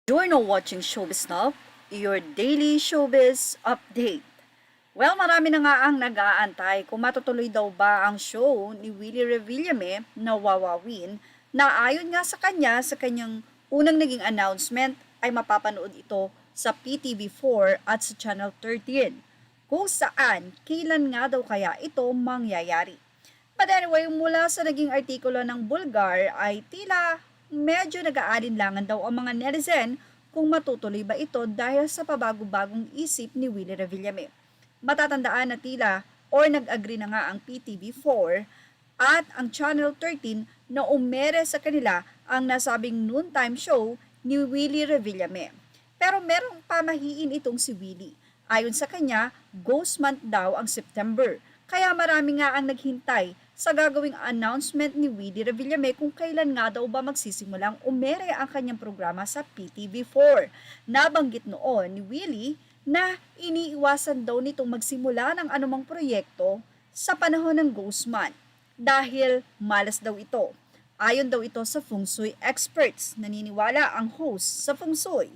You're now watching Showbiz Now, your daily showbiz update. Well, marami na nga ang nag-aantay kung matutuloy daw ba ang show ni Willie Revillame na Wawawin na ayon nga sa kanya sa kanyang unang naging announcement ay mapapanood ito sa PTV4 at sa Channel 13 kung saan kailan nga daw kaya ito mangyayari. But anyway, mula sa naging artikulo ng Bulgar ay tila medyo nag-aalinlangan daw ang mga netizen kung matutuloy ba ito dahil sa pabago-bagong isip ni Willie Revillame. Matatandaan na tila or nag-agree na nga ang PTV4 at ang Channel 13 na umere sa kanila ang nasabing noontime show ni Willie Revillame. Pero merong pamahiin itong si Willie. Ayon sa kanya, ghost month daw ang September. Kaya marami nga ang naghintay sa gagawing announcement ni Willie Revillame kung kailan nga daw ba magsisimulang umere ang kanyang programa sa PTV4. Nabanggit noon ni Willie na iniiwasan daw nitong magsimula ng anumang proyekto sa panahon ng ghost month dahil malas daw ito. Ayon daw ito sa Feng Shui experts, naniniwala ang host sa Feng Shui.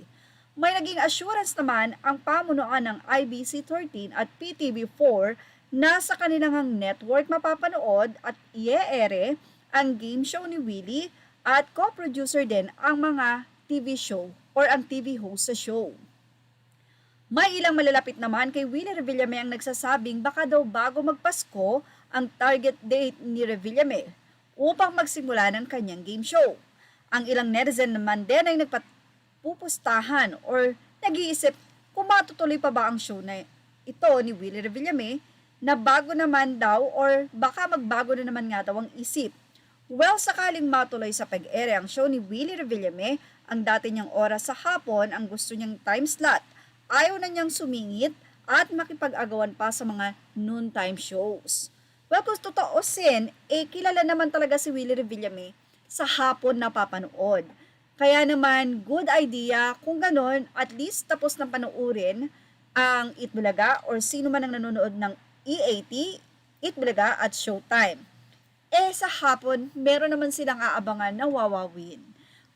May naging assurance naman ang pamunuan ng IBC13 at PTV4 na sa kanilang network mapapanood at i-ere ang game show ni Willie at co-producer din ang mga TV show or ang TV host sa show. May ilang malalapit naman kay Willie Revillame ang nagsasabing baka daw bago magpasko ang target date ni Revillame upang magsimula ng kanyang game show. Ang ilang netizen naman din ay nagpupustahan or nag-iisip kung matutuloy pa ba ang show na ito ni Willie Revillame na bago naman daw or baka magbago na naman nga daw ang isip. Well, sakaling matuloy sa pag-ere ang show ni Willie Revillame, ang dati niyang oras sa hapon ang gusto niyang time slot. Ayaw na niyang sumingit at makipag-agawan pa sa mga noontime shows. Well, kung tutuusin, kilala naman talaga si Willie Revillame sa hapon na papanood. Kaya naman, good idea kung ganon, at least tapos na panoorin ang Itbulaga or sino man ang nanonood ng EAT, Itbulaga at Showtime. Sa hapon, meron naman silang aabangan na Wawawin.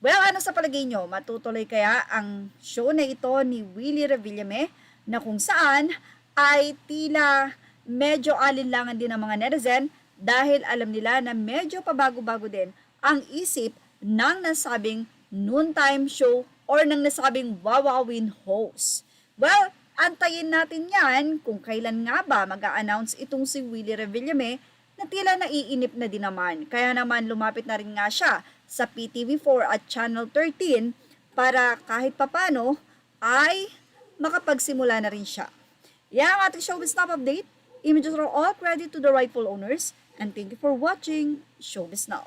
Well, ano sa palagay nyo? Matutuloy kaya ang show na ito ni Willie Revillame na kung saan ay tila medyo alinlangan din ang mga netizen dahil alam nila na medyo pabago-bago din ang isip ng nasabing noontime show or ng nasabing Wawawin host. Well, antayin natin yan kung kailan nga ba mag-a-announce itong si Willie Revillame na tila naiinip na din naman. Kaya naman lumapit na rin nga siya sa PTV4 at Channel 13 para kahit papano ay makapagsimula na rin siya. Yan ang ating Showbiz Now update. Images are all credit to the rightful owners and thank you for watching Showbiz Now.